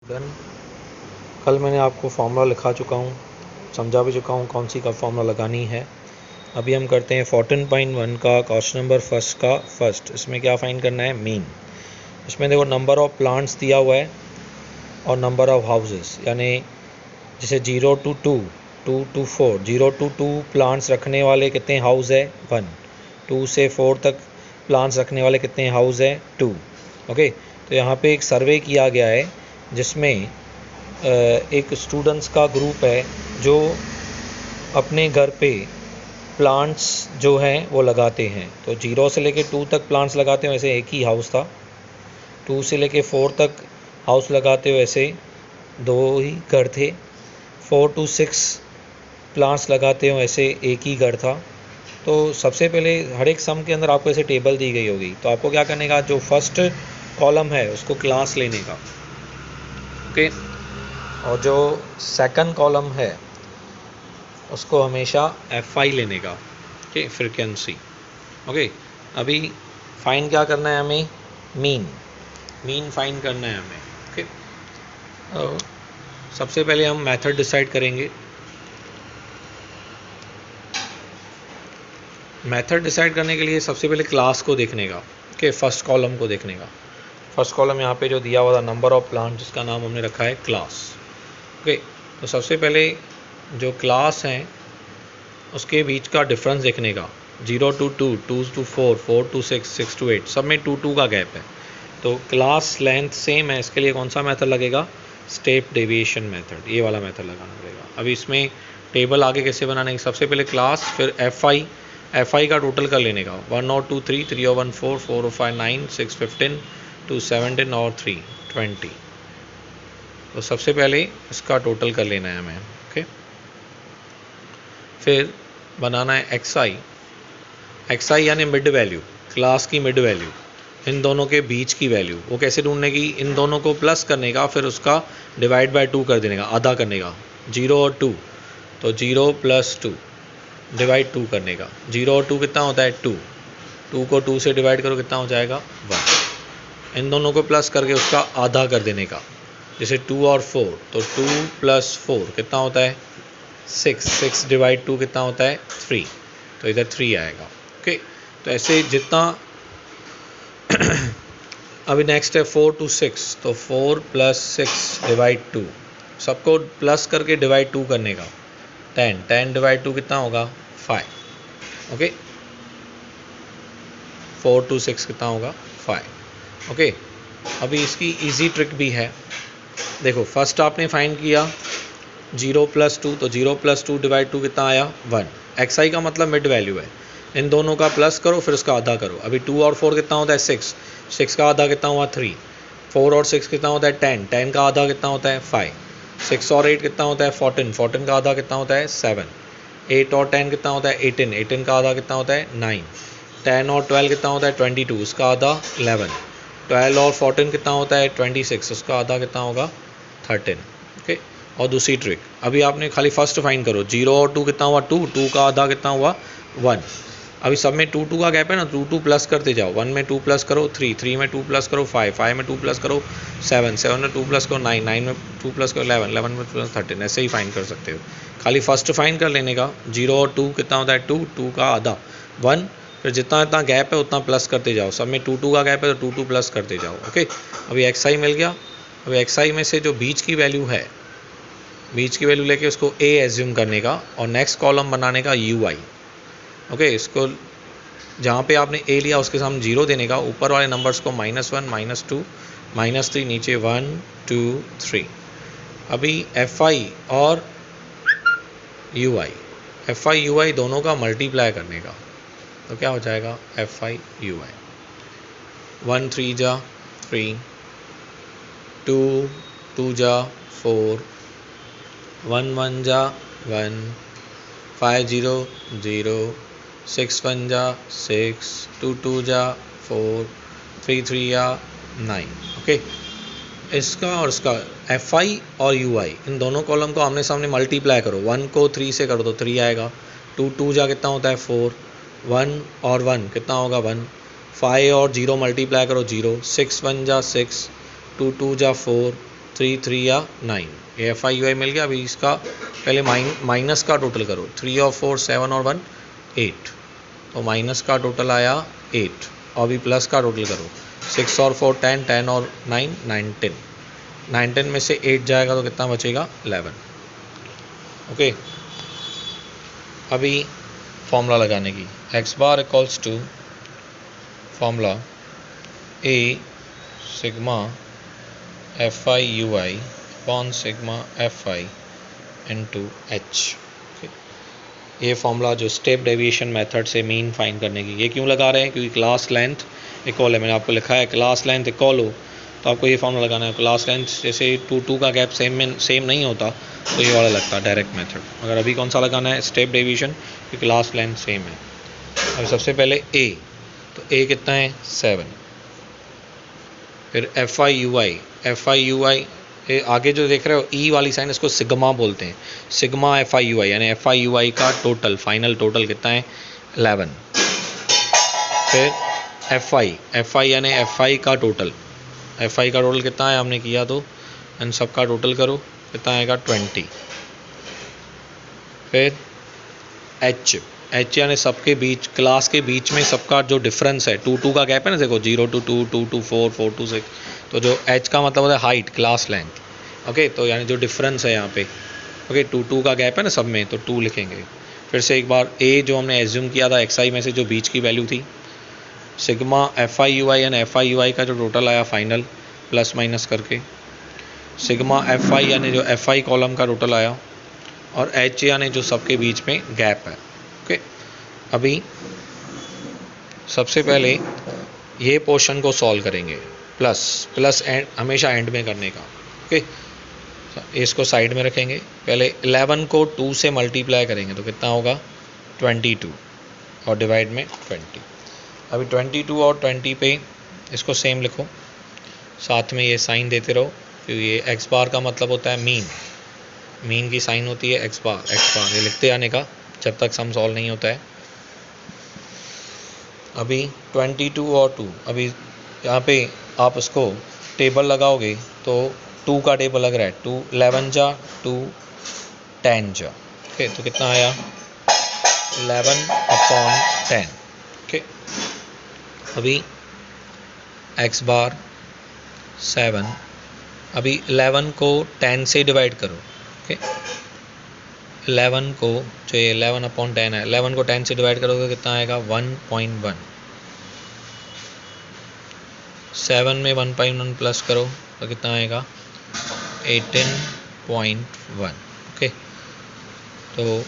Then कल मैंने आपको फार्मूला लिखा चुका हूँ, समझा भी चुका हूँ कौन सी का फार्मूला लगानी है। अभी हम करते हैं 14.1 का क्वेश्चन नंबर फर्स्ट का फर्स्ट। इसमें क्या फाइंड करना है? मीन। इसमें देखो नंबर ऑफ प्लांट्स दिया हुआ है और नंबर ऑफ हाउसेस, यानी जैसे 0 to 2, 2 to 4, 0 to 2 प्लांट्स रखने वाले कितने हाउस है? 1। 2 से 4 तक प्लांट्स रखने वाले कितने हाउस है? 2। ओके, तो यहाँ पे एक सर्वे किया गया है जिसमें एक स्टूडेंट्स का ग्रुप है जो अपने घर पे प्लांट्स जो हैं वो लगाते हैं। तो 0 से लेके 2 तक प्लांट्स लगाते हैं, वैसे एक ही हाउस था। 2 से लेके 4 तक हाउस लगाते हुए ऐसे 2 ही घर थे। 4 to 6 प्लांट्स लगाते हो ऐसे एक ही घर था। तो सबसे पहले हर एक सम के अंदर आपको ऐसे टेबल दी गई होगी, तो आपको क्या करने का, जो फर्स्ट कॉलम है उसको क्लास लेने का, ओके, और जो सेकंड कॉलम है उसको हमेशा FI लेने का, ओके, फ्रीक्वेंसी। ओके, अभी फाइंड क्या करना है हमें? मीन फाइंड करना है हमें। ओके, सबसे पहले हम मेथड डिसाइड करेंगे। मेथड डिसाइड करने के लिए सबसे पहले क्लास को देखने का, ओके, फर्स्ट कॉलम को देखने का। फर्स्ट कॉलम यहाँ पे जो दिया हुआ था नंबर ऑफ प्लांट, जिसका नाम हमने रखा है क्लास। ओके, तो सबसे पहले जो क्लास हैं उसके बीच का डिफरेंस देखने का। 0 to 2, 2 to 4, 4 to 6, 6 to 8, सब में 2 का गैप है। तो क्लास लेंथ सेम है, इसके लिए कौन सा मेथड लगेगा? स्टेप डेविएशन मेथड, ये वाला मेथड लगाना पड़ेगा। अभी इसमें टेबल आगे कैसे बनाने की? सबसे पहले क्लास, फिर FI का टोटल कर लेने का। 1 और 2 3, 3 और 1 4, 4 और 5 9, 6 15, 2 17 और 3 20। तो सबसे पहले इसका टोटल कर लेना है हमें। ओके, फिर बनाना है XI यानी मिड वैल्यू, क्लास की मिड वैल्यू, इन दोनों के बीच की वैल्यू। वो कैसे ढूंढने की? इन दोनों को प्लस करने का, फिर उसका डिवाइड बाय 2 कर देने का, आधा करने का। 0 और 2, तो 0 + 2 डिवाइड 2 करने का। 0 और 2 कितना होता है? 2। 2 को 2 से डिवाइड करो, कितना हो जाएगा? 1। इन दोनों को प्लस करके उसका आधा कर देने का। जैसे 2 और 4, तो 2 + 4 कितना होता है? 6। 6 डिवाइड 2 कितना होता है? 3। तो इधर 3 आएगा। ओके, तो ऐसे जितना अभी नेक्स्ट है 4 to 6, तो 4 + 6 डिवाइड 2, सबको प्लस करके डिवाइड 2 करने का। 10 10 डिवाइड 2 कितना होगा? 5। ओके, 4 to 6 कितना होगा? 5। ओके, अभी इसकी इजी ट्रिक भी है। देखो, फर्स्ट आपने फाइंड किया 0 + 2, तो 0 + 2 डिवाइड 2 कितना आया? 1। XI का मतलब मिड वैल्यू है। इन दोनों का प्लस करो, फिर उसका आधा करो। अभी 2 और 4 कितना होता है? 6। 6 का आधा कितना हुआ? 3। 4 और 6 कितना होता है? 10। 10 का आधा कितना होता है? 5। 6 और 8 कितना होता है? 14। 14 का आधा कितना होता है? 7। 8 और 10 कितना होता है? 18। 18 का आधा कितना होता है? 9। 10 और 12 कितना होता है? 22। उसका आधा 11। 12 और 14 कितना होता है? 26। उसका आधा कितना होगा? 13। ओके, और दूसरी ट्रिक, अभी आपने खाली फर्स्ट फाइंड करो। 0 और 2 कितना हुआ? 2। 2 का आधा कितना हुआ? 1। अभी सब में 2 2 का गैप है ना, 2 2 प्लस करते जाओ। 1 में 2 प्लस करो 3, 3 में 2 प्लस करो 5, 5 में 2 प्लस करो 7, 7 में 2 प्लस करो 9, 9 में 2 प्लस करो 11, 11 में प्लस 13। ऐसे ही फाइंड कर सकते हो। खाली फर्स्ट फाइंड कर लेने का। 0 और 2 कितना होता है? 2। 2 का आधा 1। फिर जितना जितना गैप है उतना प्लस करते जाओ। सब में 2 2 का गैप है तो 2 2 प्लस करते जाओ। ओके, अभी XI मिल गया। अभी XI में से जो बीच की वैल्यू है, बीच की वैल्यू लेके उसको A एज्यूम करने का और नेक्स्ट कॉलम बनाने का UI। ओके, इसको जहाँ पे आपने A लिया उसके सामने 0 देने का, ऊपर वाले नंबर्स को -1 -2 -3, नीचे 1 2 3। अभी FI और FI UI दोनों का मल्टीप्लाई करने का, तो क्या हो जाएगा? FI UI। 1 3 जा 3, 2 2 जा 4, 1 1 जा 1, 5 0 0, 6 1 जा 6, 2 2 जा 4, 3 3 या 9। ओके, इसका और इसका FI और UI इन दोनों कॉलम को आमने सामने मल्टीप्लाई करो। 1 को 3 से कर दो, 3 आएगा। 2 2 जा कितना होता है? 4। 1 और 1 कितना होगा? 1। 5 और 0 मल्टीप्लाई करो 0। 6 1 जा 6, 2 2 जा 4, 3 3 या 9, ये FI UI मिल गया। अभी इसका पहले माइनस का टोटल करो, 3 और 4 7 और 1 8, तो माइनस का टोटल आया 8, और अभी प्लस का टोटल करो, 6 और 4 10, 10 और 9 9 10, 9 10 में से 8 जाएगा तो कितना बचेगा 11। ओके, अभी फॉर्मूला लगाने की, x bar equals to formula a sigma FI/UI upon sigma FI into h। ये फॉर्मूला जो स्टेप डेविएशन मेथड से मीन फाइंड करने की, ये क्यों लगा रहे हैं, क्योंकि क्लास लेंथ इक्वल है। मैंने आपको लिखा है क्लास लेंथ इक्वल हो तो आपको ये फॉर्मूला लगाना है। क्लास लेंथ जैसे 2 2 का गैप सेम नहीं होता तो ये वाला लगता है डायरेक्ट मेथड। मगर अभी कौन सा लगाना है, स्टेप डेविएशन, क्योंकि क्लास लेंथ सेम है। अब सबसे पहले a, तो a कितना है 7, फिर FI/UI ये आगे जो देख रहे हो ई वाली साइन, इसको सिग्मा बोलते हैं, सिग्मा FI/UI, यानी FI/UI का टोटल फाइनल टोटल कितना है 11। फिर FI यानी FI का टोटल कितना है हमने किया, तो इन सब का टोटल करो कितना आएगा 20। फिर H यानी सबके बीच, क्लास के बीच में सबका जो डिफरेंस है, 2 2 का गैप है ना, देखो 0 to 2 2 to 4 4 to 6, तो जो H का मतलब होता है हाइट, क्लास लेंथ। ओके, तो यानी जो डिफरेंस है यहाँ पे, ओके 2 2 का गैप है ना सब में, तो 2 लिखेंगे। फिर से एक बार A जो हमने एज्यूम किया था XI में से जो बीच की वैल्यू थी, सिग्मा FI/UI यानी FI/UI का जो टोटल आया फाइनल प्लस माइनस करके, सिग्मा FI यानी जो FI कॉलम का टोटल आया, और H यानी जो सबके बीच में गैप है। ओके, अभी सबसे पहले ये पोर्शन को सॉल्व करेंगे, प्लस एंड हमेशा एंड में करने का। ओके, इसको साइड में रखेंगे। पहले 11 को 2 से मल्टीप्लाई करेंगे तो कितना होगा 22, और डिवाइड में 20। अभी 22 और 20 पे इसको सेम लिखो, साथ में ये साइन देते रहो, क्योंकि ये x बार का मतलब होता है मीन की साइन होती है x बार, ये लिखते आने का जब तक सम सॉल्व नहीं होता है। अभी 22 और 2, अभी यहाँ पे आप उसको टेबल लगाओगे तो 2 का टेबल लग रहा है, 2 11 जा 2 10 जा। ओके, तो कितना आया 11/10। ओके, अभी x बार 7, अभी 11 को 10 से डिवाइड करो। ओके, 11 को जो ये 11/10 है, 11 को 10 से डिवाइड करोगे तो कितना आएगा 1.1। 7 में 1.1 प्लस करो तो कितना आएगा 18.1। ओके, तो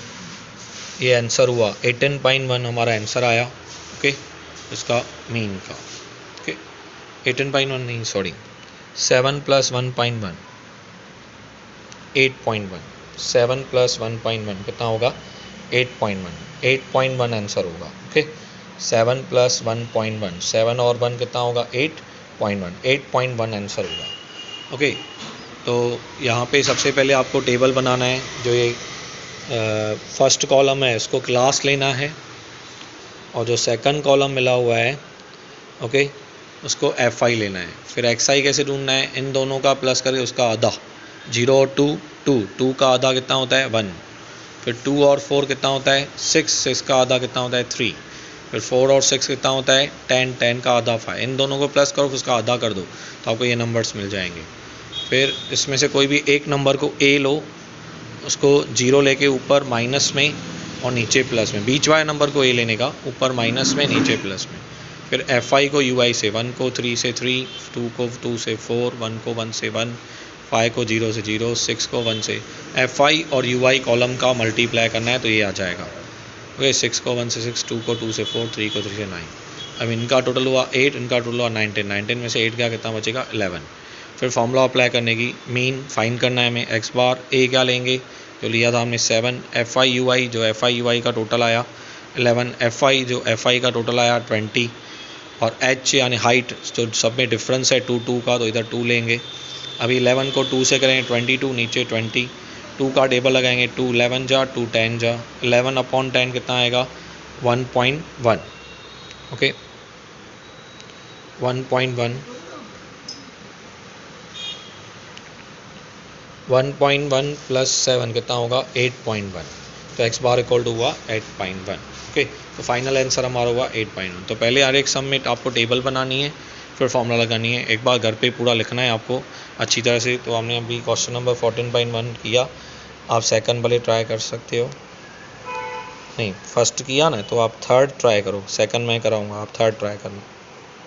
ये आंसर हुआ 18.1 हमारा आंसर आया। ओके, इसका मीन का। ओके, 18.1 नहीं, सॉरी 7 + 1.1 8.1, 7 + 1.1 कितना होगा 8.1 आंसर होगा। ओके, 7 + 1.1, 7 और 1 कितना होगा 8.1 आंसर होगा। ओके, तो यहाँ पे सबसे पहले आपको टेबल बनाना है। जो ये फर्स्ट कॉलम है इसको क्लास लेना है, और जो सेकंड कॉलम मिला हुआ है ओके उसको FI लेना है। फिर XI कैसे ढूंढना है, इन दोनों का प्लस करके उसका आधा, 0 और 2 का आधा कितना होता है 1, फिर 2 और 4 कितना होता है 6 का आधा कितना होता है 3, फिर 4 और 6 कितना होता है 10 का आधा 5। इन दोनों को प्लस करो, उसका आधा कर दो तो आपको ये नंबर्स मिल जाएंगे। फिर इसमें से कोई भी एक नंबर को A लो, उसको 0 लेके ऊपर माइनस में और नीचे प्लस में, बीच वाले नंबर को A लेने का, ऊपर माइनस में नीचे प्लस में। फिर FI को UI से, 1 को 3 से 3, 2 को 2 से 4, 1 को 1 से 1, 5 को 0 से 0, 6 को 1 से। FI और UI कॉलम का मल्टीप्लाई करना है तो ये आ जाएगा। ओके, 6 को 1 से 6, 2 को 2 से 4, 3 को 3 से 9। अब इनका टोटल हुआ 8, इनका टोटल हुआ 19 में से 8 गया कितना बचेगा 11। फिर फॉर्मूला अप्लाई करने की, मीन फाइंड करना है हमें। x बार A क्या लेंगे, जो लिया था हमने 7, FI/UI जो FI/UI का टोटल आया 11, FI जो FI का टोटल आया 20, और H यानी हाइट जो सब में डिफरेंस है 2 2 का, तो इधर 2 लेंगे। अभी 11 को 2 से करेंगे 22, नीचे 20, 2 का टेबल लगाएंगे, 2 11 जा 2 10 जा, 11/10 कितना आएगा 1.1। ओके, 1.1 1.1 प्लस 7 कितना होगा 8.1, तो x बार इक्वल टू हुआ 8.1। ओके, तो फाइनल आंसर हमारा हुआ 8.1। तो पहले हर एक सम में आपको टेबल बनानी है, फिर फॉर्मूला लगानी है, एक बार घर पे पूरा लिखना है आपको अच्छी तरह से। तो हमने अभी क्वेश्चन नंबर 14.1 किया, आप सेकंड वाले ट्राई कर सकते हो, नहीं फर्स्ट किया ना, तो आप थर्ड ट्राई करो, सेकंड मैं कराऊंगा, आप थर्ड ट्राई करना।